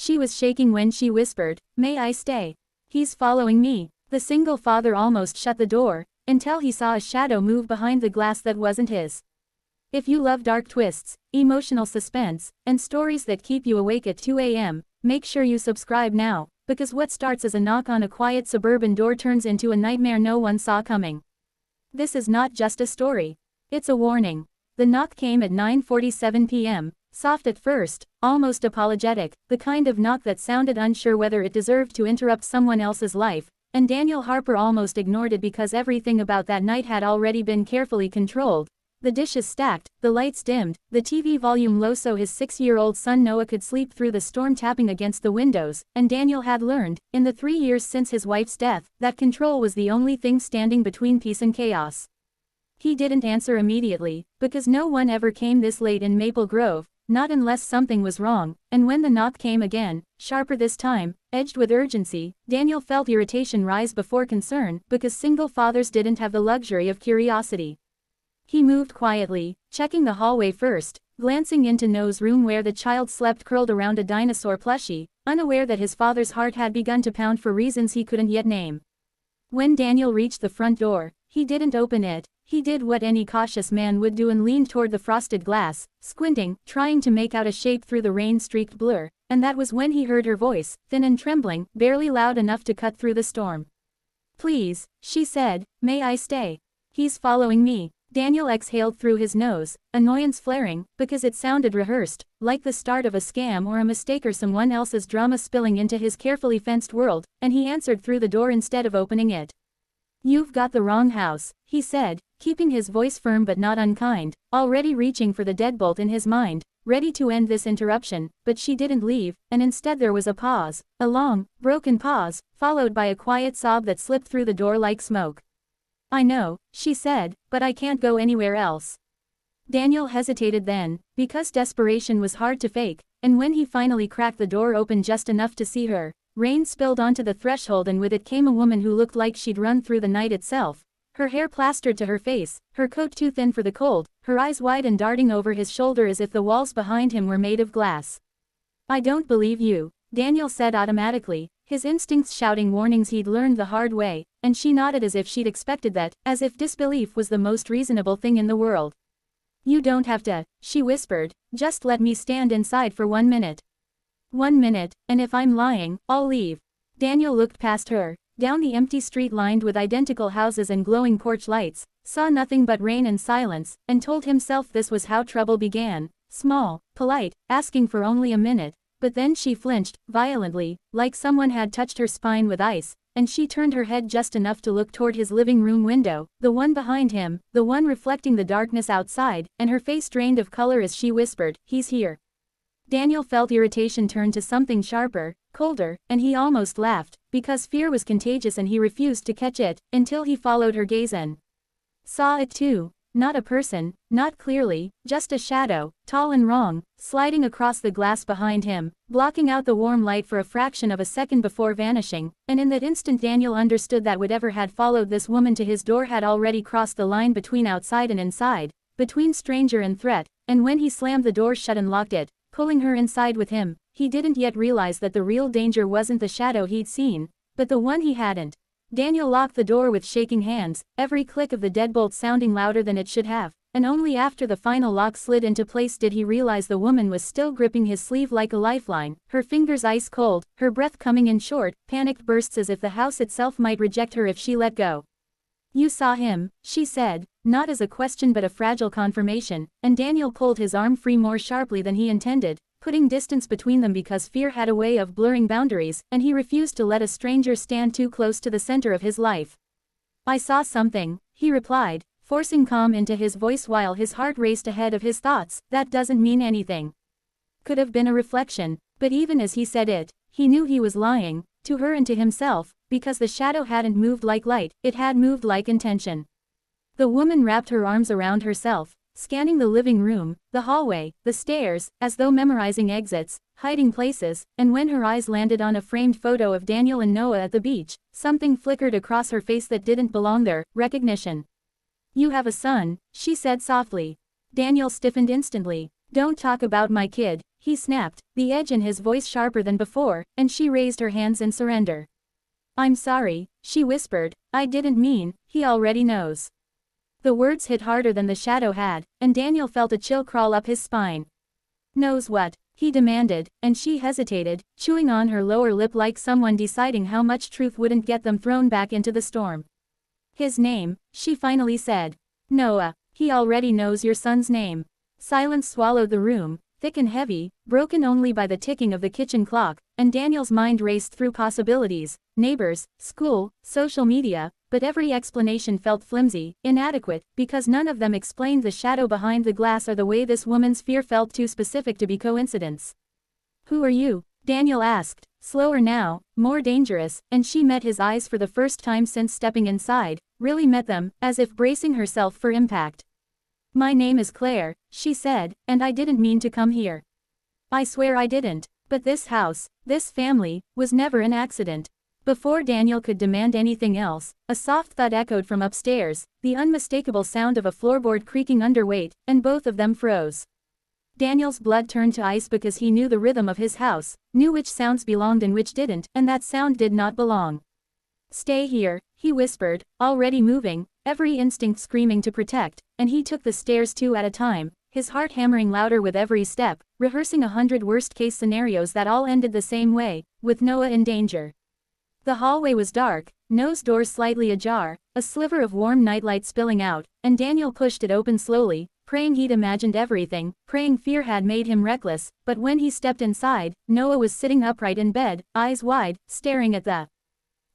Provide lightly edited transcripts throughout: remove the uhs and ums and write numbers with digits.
She was shaking when she whispered, "May I stay? He's following me." The single father almost shut the door, until he saw a shadow move behind the glass that wasn't his. If you love dark twists, emotional suspense, and stories that keep you awake at 2 a.m., make sure you subscribe now, because what starts as a knock on a quiet suburban door turns into a nightmare no one saw coming. This is not just a story. It's a warning. The knock came at 9:47 p.m., soft at first, almost apologetic, the kind of knock that sounded unsure whether it deserved to interrupt someone else's life, and Daniel Harper almost ignored it because everything about that night had already been carefully controlled. The dishes stacked, the lights dimmed, the TV volume low so his 6-year-old son Noah could sleep through the storm tapping against the windows, and Daniel had learned, in the 3 years since his wife's death, that control was the only thing standing between peace and chaos. He didn't answer immediately, because no one ever came this late in Maple Grove, not unless something was wrong, and when the knock came again, sharper this time, edged with urgency, Daniel felt irritation rise before concern, because single fathers didn't have the luxury of curiosity. He moved quietly, checking the hallway first, glancing into Noah's room where the child slept curled around a dinosaur plushie, unaware that his father's heart had begun to pound for reasons he couldn't yet name. When Daniel reached the front door, he didn't open it. He did what any cautious man would do and leaned toward the frosted glass, squinting, trying to make out a shape through the rain-streaked blur, and that was when he heard her voice, thin and trembling, barely loud enough to cut through the storm. "Please," she said, "may I stay? He's following me." Daniel exhaled through his nose, annoyance flaring, because it sounded rehearsed, like the start of a scam or a mistake or someone else's drama spilling into his carefully fenced world, and he answered through the door instead of opening it. "You've got the wrong house," he said, keeping his voice firm but not unkind, already reaching for the deadbolt in his mind, ready to end this interruption, but she didn't leave, and instead there was a pause, a long, broken pause, followed by a quiet sob that slipped through the door like smoke. "I know," she said, "but I can't go anywhere else." Daniel hesitated then, because desperation was hard to fake, and when he finally cracked the door open just enough to see her, rain spilled onto the threshold and with it came a woman who looked like she'd run through the night itself, her hair plastered to her face, her coat too thin for the cold, her eyes wide and darting over his shoulder as if the walls behind him were made of glass. "I don't believe you," Daniel said automatically, his instincts shouting warnings he'd learned the hard way, and she nodded as if she'd expected that, as if disbelief was the most reasonable thing in the world. "You don't have to," she whispered, "just let me stand inside for 1 minute. 1 minute, and if I'm lying, I'll leave." Daniel looked past her, down the empty street lined with identical houses and glowing porch lights, saw nothing but rain and silence, and told himself this was how trouble began, small, polite, asking for only a minute. But then she flinched, violently, like someone had touched her spine with ice, and she turned her head just enough to look toward his living room window, the one behind him, the one reflecting the darkness outside, and her face drained of color as she whispered, "He's here." Daniel felt irritation turn to something sharper, colder, and he almost laughed, because fear was contagious and he refused to catch it, until he followed her gaze and saw it too. Not a person, not clearly, just a shadow, tall and wrong, sliding across the glass behind him, blocking out the warm light for a fraction of a second before vanishing, and in that instant Daniel understood that whatever had followed this woman to his door had already crossed the line between outside and inside, between stranger and threat, and when he slammed the door shut and locked it, pulling her inside with him, he didn't yet realize that the real danger wasn't the shadow he'd seen, but the one he hadn't. Daniel locked the door with shaking hands, every click of the deadbolt sounding louder than it should have, and only after the final lock slid into place did he realize the woman was still gripping his sleeve like a lifeline, her fingers ice cold, her breath coming in short, panicked bursts as if the house itself might reject her if she let go. "You saw him," she said, not as a question but a fragile confirmation, and Daniel pulled his arm free more sharply than he intended, putting distance between them because fear had a way of blurring boundaries, and he refused to let a stranger stand too close to the center of his life. "I saw something," he replied, forcing calm into his voice while his heart raced ahead of his thoughts. "That doesn't mean anything. Could have been a reflection." But even as he said it, he knew he was lying, to her and to himself, because the shadow hadn't moved like light, it had moved like intention. The woman wrapped her arms around herself, scanning the living room, the hallway, the stairs, as though memorizing exits, hiding places, and when her eyes landed on a framed photo of Daniel and Noah at the beach, something flickered across her face that didn't belong there, recognition. "You have a son," she said softly. Daniel stiffened instantly. "Don't talk about my kid," he snapped, the edge in his voice sharper than before, and she raised her hands in surrender. I'm sorry, she whispered, I didn't mean, he already knows. The words hit harder than the shadow had, and Daniel felt a chill crawl up his spine. Knows what? He demanded, and she hesitated, chewing on her lower lip like someone deciding how much truth wouldn't get them thrown back into the storm. His name, she finally said. Noah. He already knows your son's name. Silence swallowed the room, thick and heavy, broken only by the ticking of the kitchen clock, and Daniel's mind raced through possibilities, neighbors, school, social media, but every explanation felt flimsy, inadequate, because none of them explained the shadow behind the glass or the way this woman's fear felt too specific to be coincidence. Who are you? Daniel asked, slower now, more dangerous, and she met his eyes for the first time since stepping inside, really met them, as if bracing herself for impact. My name is Claire, she said, and I didn't mean to come here. I swear I didn't, but this house, this family, was never an accident. Before Daniel could demand anything else, a soft thud echoed from upstairs, the unmistakable sound of a floorboard creaking under weight, and both of them froze. Daniel's blood turned to ice because he knew the rhythm of his house, knew which sounds belonged and which didn't, and that sound did not belong. Stay here, he whispered, already moving, every instinct screaming to protect, and he took the stairs 2 at a time, his heart hammering louder with every step, rehearsing 100 worst-case scenarios that all ended the same way, with Noah in danger. The hallway was dark, Noah's door slightly ajar, a sliver of warm nightlight spilling out, and Daniel pushed it open slowly, praying he'd imagined everything, praying fear had made him reckless, but when he stepped inside, Noah was sitting upright in bed, eyes wide, staring at the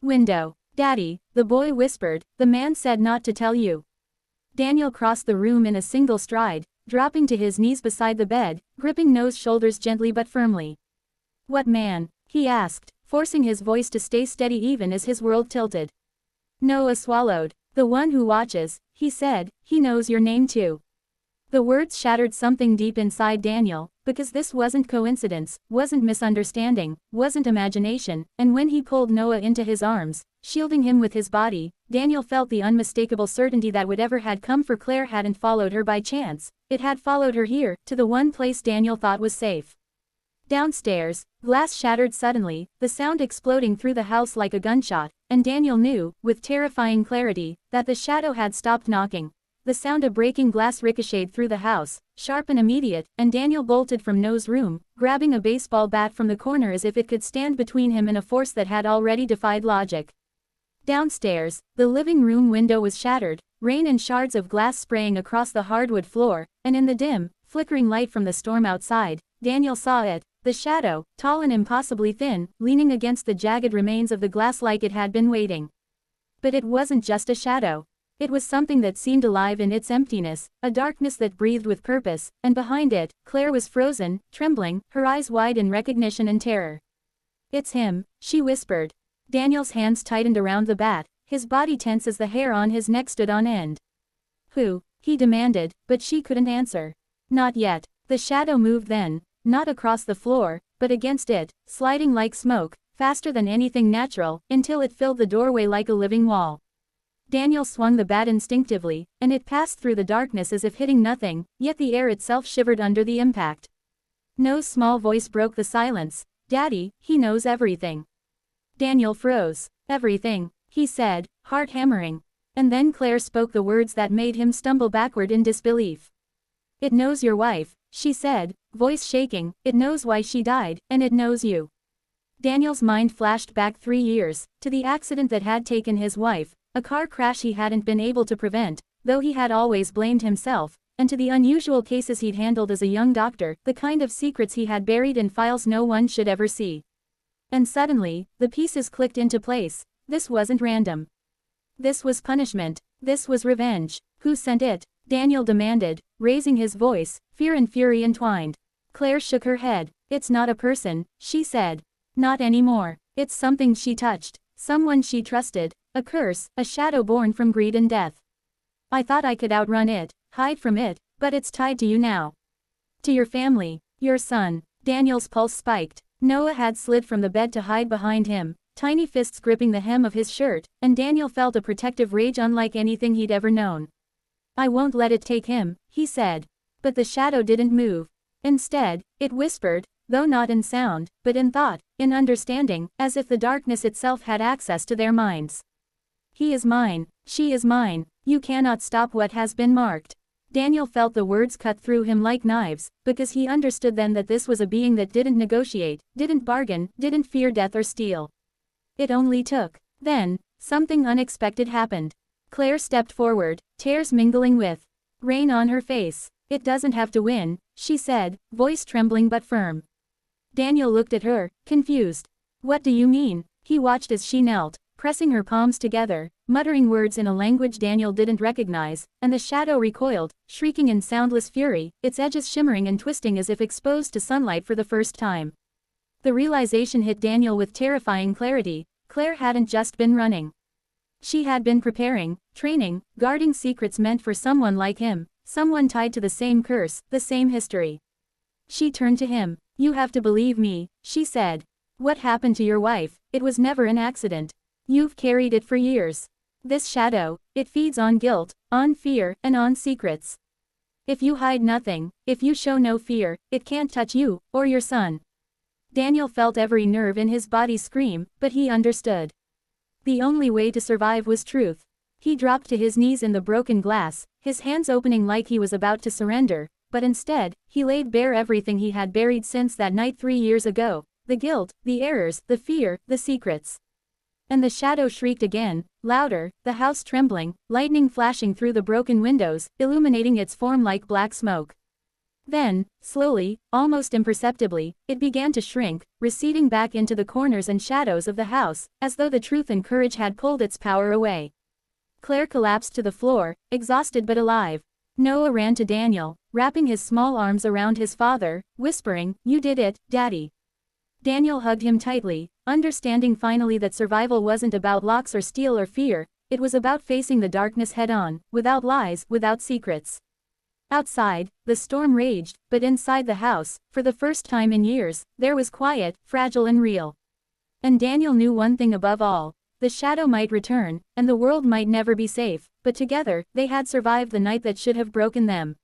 window. Daddy, the boy whispered, the man said not to tell you. Daniel crossed the room in a single stride, dropping to his knees beside the bed, gripping Noah's shoulders gently but firmly. What man? He asked, forcing his voice to stay steady even as his world tilted. Noah swallowed. The one who watches, he said, he knows your name too. The words shattered something deep inside Daniel, because this wasn't coincidence, wasn't misunderstanding, wasn't imagination, and when he pulled Noah into his arms, shielding him with his body, Daniel felt the unmistakable certainty that whatever had come for Claire hadn't followed her by chance, it had followed her here, to the one place Daniel thought was safe. Downstairs, glass shattered suddenly, the sound exploding through the house like a gunshot, and Daniel knew, with terrifying clarity, that the shadow had stopped knocking. The sound of breaking glass ricocheted through the house, sharp and immediate, and Daniel bolted from Noah's room, grabbing a baseball bat from the corner as if it could stand between him and a force that had already defied logic. Downstairs, the living room window was shattered, rain and shards of glass spraying across the hardwood floor, and in the dim, flickering light from the storm outside, Daniel saw it, the shadow, tall and impossibly thin, leaning against the jagged remains of the glass like it had been waiting. But it wasn't just a shadow. It was something that seemed alive in its emptiness, a darkness that breathed with purpose, and behind it, Claire was frozen, trembling, her eyes wide in recognition and terror. It's him, she whispered. Daniel's hands tightened around the bat, his body tense as the hair on his neck stood on end. Who? He demanded, but she couldn't answer. Not yet. The shadow moved then, not across the floor, but against it, sliding like smoke, faster than anything natural, until it filled the doorway like a living wall. Daniel swung the bat instinctively, and it passed through the darkness as if hitting nothing, yet the air itself shivered under the impact. Noah's small voice broke the silence. Daddy, he knows everything. Daniel froze. Everything, he said, heart hammering. And then Claire spoke the words that made him stumble backward in disbelief. It knows your wife, she said, voice shaking, it knows why she died, and it knows you. Daniel's mind flashed back 3 years, to the accident that had taken his wife, a car crash he hadn't been able to prevent, though he had always blamed himself, and to the unusual cases he'd handled as a young doctor, the kind of secrets he had buried in files no one should ever see. And suddenly, the pieces clicked into place. This wasn't random. This was punishment. This was revenge. Who sent it? Daniel demanded, raising his voice, fear and fury entwined. Claire shook her head. It's not a person, she said. Not anymore. It's something she touched. Someone she trusted. A curse, a shadow born from greed and death. I thought I could outrun it, hide from it, but it's tied to you now. To your family, your son. Daniel's pulse spiked. Noah had slid from the bed to hide behind him, tiny fists gripping the hem of his shirt, and Daniel felt a protective rage unlike anything he'd ever known. I won't let it take him, he said. But the shadow didn't move. Instead, it whispered, though not in sound, but in thought, in understanding, as if the darkness itself had access to their minds. He is mine, she is mine, you cannot stop what has been marked. Daniel felt the words cut through him like knives, because he understood then that this was a being that didn't negotiate, didn't bargain, didn't fear death or steal. It only took. Then, something unexpected happened. Claire stepped forward, tears mingling with rain on her face. It doesn't have to win, she said, voice trembling but firm. Daniel looked at her, confused. What do you mean? He watched as she knelt, pressing her palms together, muttering words in a language Daniel didn't recognize, and the shadow recoiled, shrieking in soundless fury, its edges shimmering and twisting as if exposed to sunlight for the first time. The realization hit Daniel with terrifying clarity. Claire hadn't just been running. She had been preparing, training, guarding secrets meant for someone like him, someone tied to the same curse, the same history. She turned to him. You have to believe me, she said. What happened to your wife? It was never an accident. You've carried it for years. This shadow, it feeds on guilt, on fear, and on secrets. If you hide nothing, if you show no fear, it can't touch you, or your son. Daniel felt every nerve in his body scream, but he understood. The only way to survive was truth. He dropped to his knees in the broken glass, his hands opening like he was about to surrender, but instead, he laid bare everything he had buried since that night 3 years ago, the guilt, the errors, the fear, the secrets. And the shadow shrieked again, louder, the house trembling, lightning flashing through the broken windows, illuminating its form like black smoke. Then, slowly, almost imperceptibly, it began to shrink, receding back into the corners and shadows of the house, as though the truth and courage had pulled its power away. Claire collapsed to the floor, exhausted but alive. Noah ran to Daniel, wrapping his small arms around his father, whispering, "You did it, Daddy." Daniel hugged him tightly, understanding finally that survival wasn't about locks or steel or fear, it was about facing the darkness head-on, without lies, without secrets. Outside, the storm raged, but inside the house, for the first time in years, there was quiet, fragile and real. And Daniel knew one thing above all. The shadow might return, and the world might never be safe, but together, they had survived the night that should have broken them.